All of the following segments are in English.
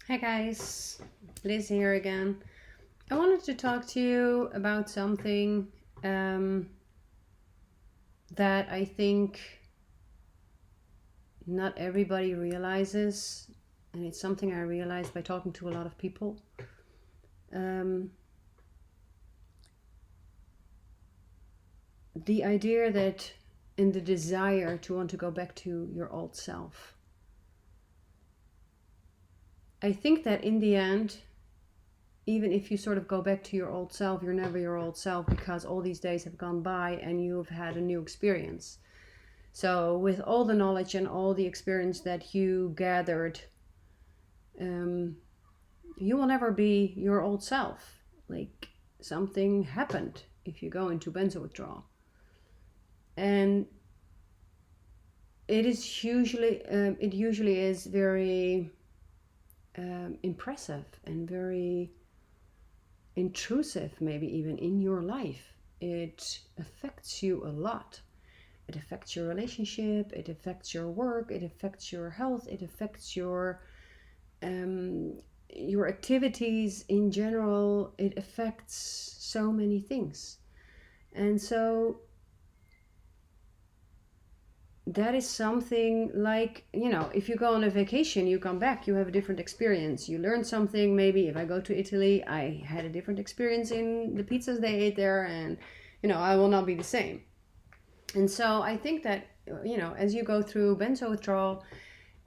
Hi guys, Liz here again. I wanted to talk to you about something um, that I think not everybody realizes, and it's something I realized by talking to a lot of people. Um, the idea that in the desire to want to go back to your old self. I think that in the end, even if you sort of go back to your old self, you're never your old self because all these days have gone by and you've had a new experience. So, with all the knowledge and all the experience that you gathered, um, you will never be your old self. Like something happened if you go into benzo withdrawal, and it usually is very impressive and very intrusive, maybe even in your life. It affects you a lot. It affects your relationship, it affects your work, it affects your health, it affects um, your activities in general. It affects so many things. And so that is something like, if you go on a vacation, you come back, you have a different experience. You learn something. Maybe if I go to Italy, I had a different experience in the pizzas they ate there, and, I will not be the same. And so I think that, as you go through benzo withdrawal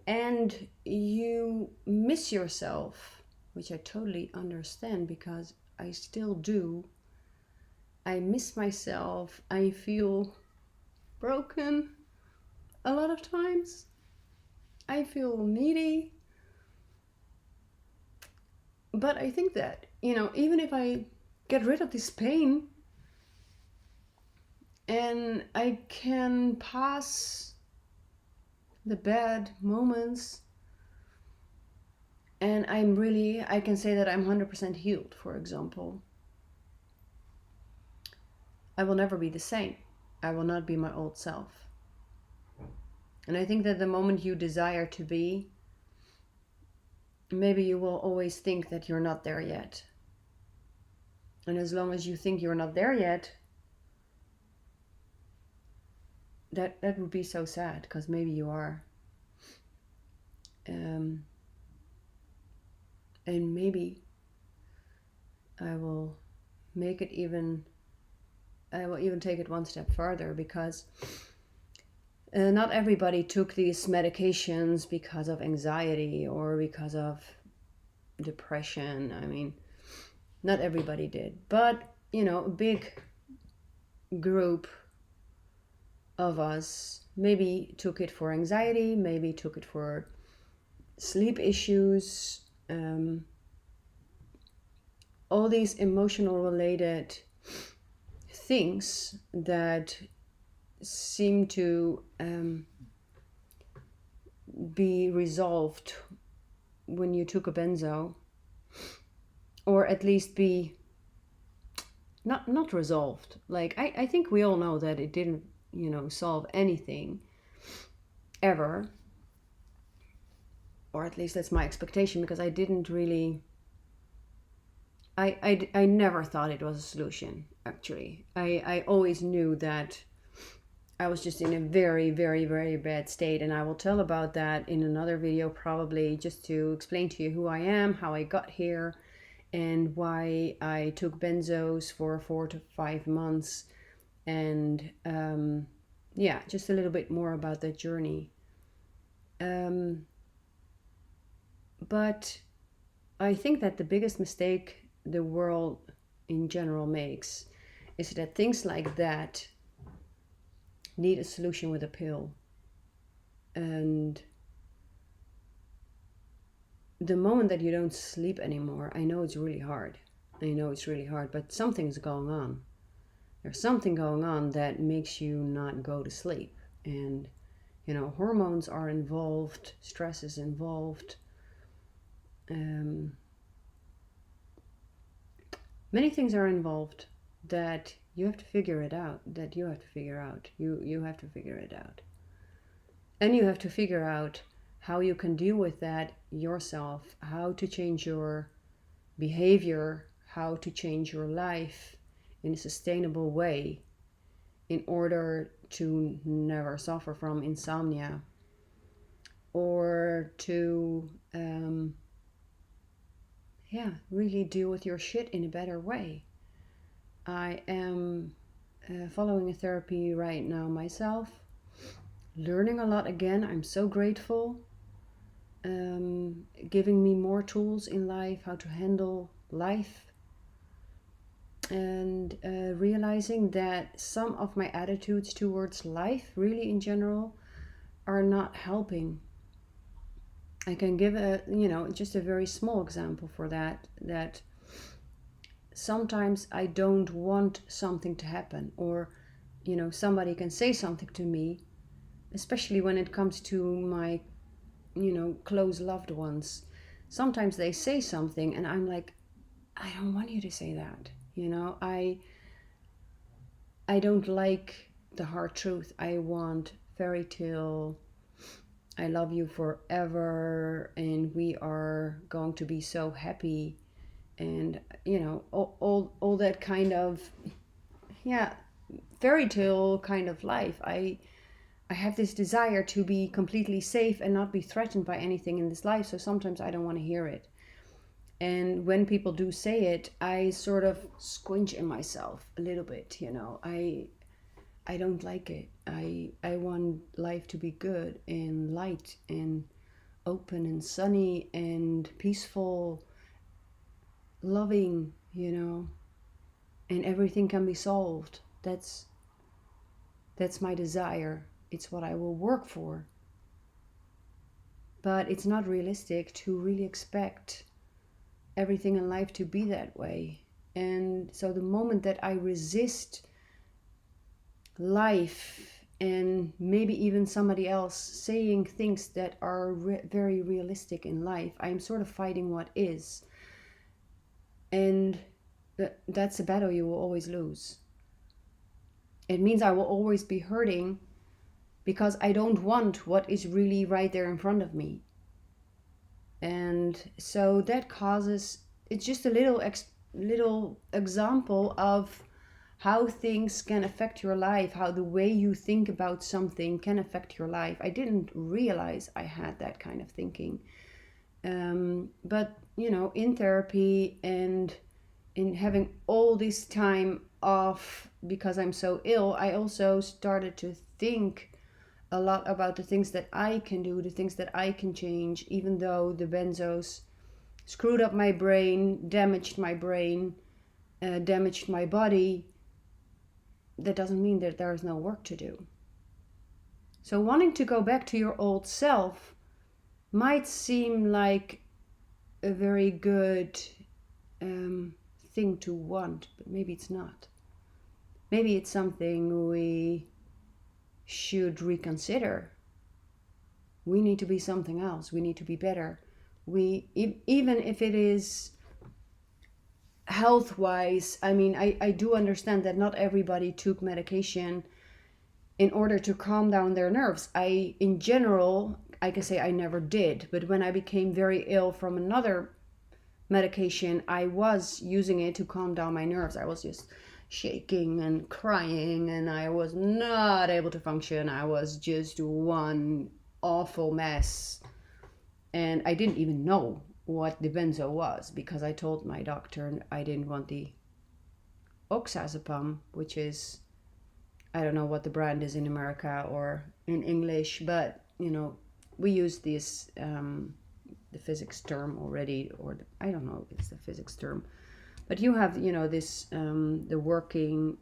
and you miss yourself, which I totally understand because I still do. I miss myself. I feel broken a lot of times. I feel needy. But I think that, even if I get rid of this pain and I can pass the bad moments and I can say that I'm 100% healed, for example, I will never be the same. I will not be my old self. And I think that the moment you desire to be, maybe you will always think that you're not there yet. And as long as you think you're not there yet, that would be so sad, because maybe you are. And maybe I will even take it one step further, because not everybody took these medications because of anxiety or because of depression. I mean, not everybody did, but a big group of us maybe took it for anxiety, maybe took it for sleep issues, all these emotional related things that seem to be resolved when you took a benzo, or at least be not resolved. Like I think we all know that it didn't solve anything ever, or at least that's my expectation, because I didn't really I never thought it was a solution. Actually, I always knew that I was just in a very, very, very bad state, and I will tell about that in another video, probably, just to explain to you who I am, how I got here, and why I took benzos for 4 to 5 months, and yeah, just a little bit more about that journey. But I think that the biggest mistake the world in general makes is that things like that need a solution with a pill. And the moment that you don't sleep anymore, I know it's really hard. But something's going on. There's something going on that makes you not go to sleep. And, hormones are involved, stress is involved. Many things are involved that you have to figure it out, You have to figure it out. And you have to figure out how you can deal with that yourself, how to change your behavior, how to change your life in a sustainable way in order to never suffer from insomnia, or to really deal with your shit in a better way. I am following a therapy right now myself, learning a lot again. I'm so grateful. Giving me more tools in life, how to handle life, and realizing that some of my attitudes towards life, really in general, are not helping. I can give just a very small example for that sometimes I don't want something to happen, or somebody can say something to me, especially when it comes to my close loved ones. Sometimes they say something and I'm like, I don't want you to say that. I don't like the hard truth. I want fairy tale, I love you forever and we are going to be so happy, and all that kind of fairy tale kind of life. I have this desire to be completely safe and not be threatened by anything in this life, so sometimes I don't want to hear it. And when people do say it, I sort of squinch in myself a little bit. I don't like it. I want life to be good and light and open and sunny and peaceful, loving, and everything can be solved. That's my desire. It's what I will work for. But it's not realistic to really expect everything in life to be that way. And so the moment that I resist life and maybe even somebody else saying things that are very realistic in life, I'm sort of fighting what is. And that's a battle you will always lose. It means I will always be hurting because I don't want what is really right there in front of me. And so that causes, it's just a little example of how things can affect your life, how the way you think about something can affect your life. I didn't realize I had that kind of thinking. But, in therapy and in having all this time off because I'm so ill, I also started to think a lot about the things that I can do, the things that I can change, even though the benzos screwed up my brain, damaged my body. That doesn't mean that there is no work to do. So wanting to go back to your old self might seem like a very good thing to want, but maybe it's not. Maybe it's something we should reconsider. We need to be something else. We need to be better. Even if it is health-wise, I do understand that not everybody took medication in order to calm down their nerves. In general, I can say I never did, but when I became very ill from another medication, I was using it to calm down my nerves. I was just shaking and crying and I was not able to function. I was just one awful mess. And I didn't even know what the benzo was because I told my doctor I didn't want the oxazepam, which is, I don't know what the brand is in America or in English, but we use this the physics term already, or I don't know if it's the physics term, but you have this the working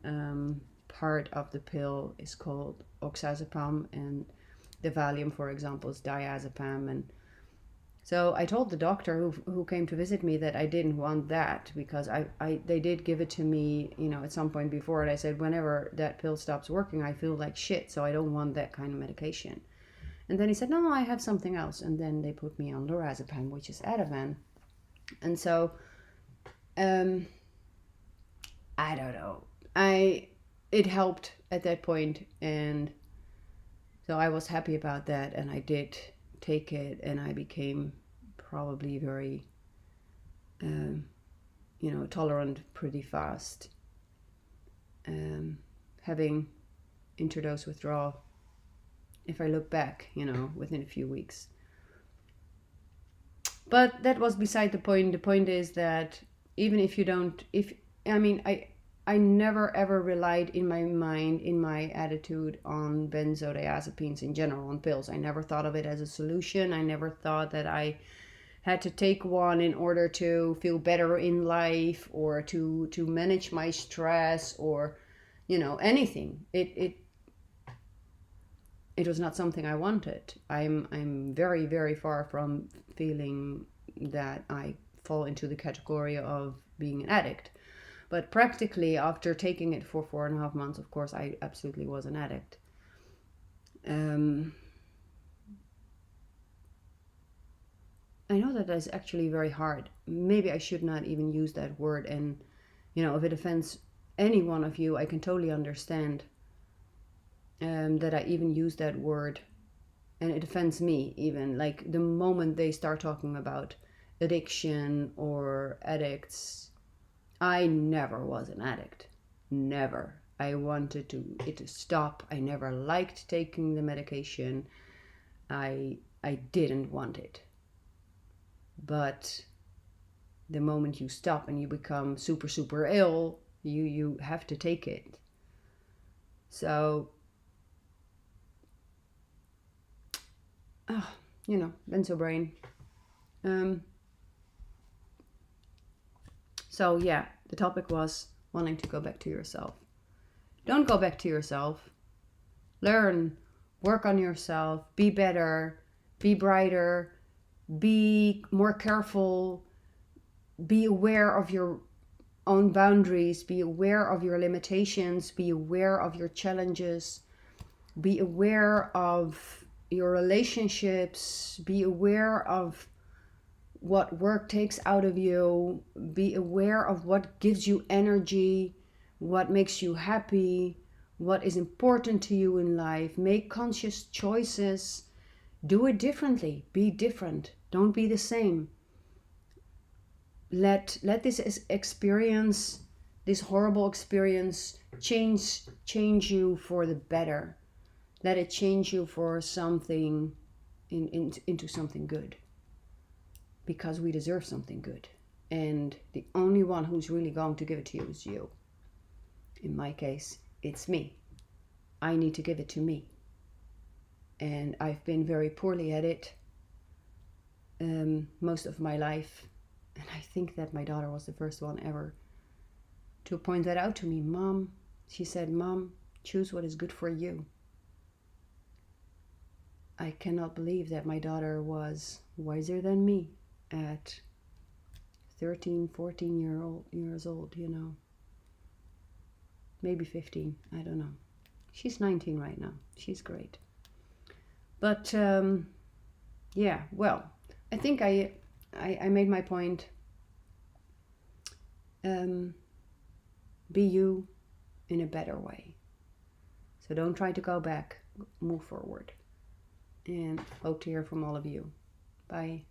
part of the pill is called oxazepam, and the Valium, for example, is diazepam. And so I told the doctor who came to visit me that I didn't want that because they did give it to me at some point before, and I said whenever that pill stops working I feel like shit, so I don't want that kind of medication. And then he said, no, I have something else. And then they put me on lorazepam, which is Ativan. And so, I don't know. It helped at that point. And so I was happy about that. And I did take it, and I became probably very, tolerant pretty fast. Having interdose withdrawal, if I look back, within a few weeks. But that was beside the point. The point is that even if you don't, I never ever relied in my mind, in my attitude, on benzodiazepines in general, on pills. I never thought of it as a solution. I never thought that I had to take one in order to feel better in life, or to manage my stress, or anything. It was not something I wanted. I'm very, very far from feeling that I fall into the category of being an addict. But practically, after taking it for 4.5 months, of course, I absolutely was an addict. I know that is actually very hard. Maybe I should not even use that word. And, if it offends any one of you, I can totally understand that I even use that word. And it offends me even. Like the moment they start talking about addiction or addicts, I never was an addict. Never. I wanted it to stop. I never liked taking the medication. I didn't want it. But the moment you stop and you become super, super ill, you have to take it. So, benzo brain. So yeah, the topic was wanting to go back to yourself. Don't go back to yourself. Learn, work on yourself, be better, be brighter, be more careful, be aware of your own boundaries, be aware of your limitations, be aware of your challenges, be aware of your relationships, be aware of what work takes out of you, be aware of what gives you energy, what makes you happy, what is important to you in life. Make conscious choices. Do it differently. Be different. Don't be the same. Let this experience, this horrible experience, change you for the better. Let it change you for something, into something good. Because we deserve something good. And the only one who's really going to give it to you is you. In my case, it's me. I need to give it to me. And I've been very poorly at it most of my life. And I think that my daughter was the first one ever to point that out to me. Mom, she said, Mom, choose what is good for you. I cannot believe that my daughter was wiser than me at 13, 14 years old, Maybe 15, I don't know. She's 19 right now. She's great. But, yeah, well, I think I made my point. Be you in a better way. So don't try to go back. Move forward. And hope to hear from all of you. Bye.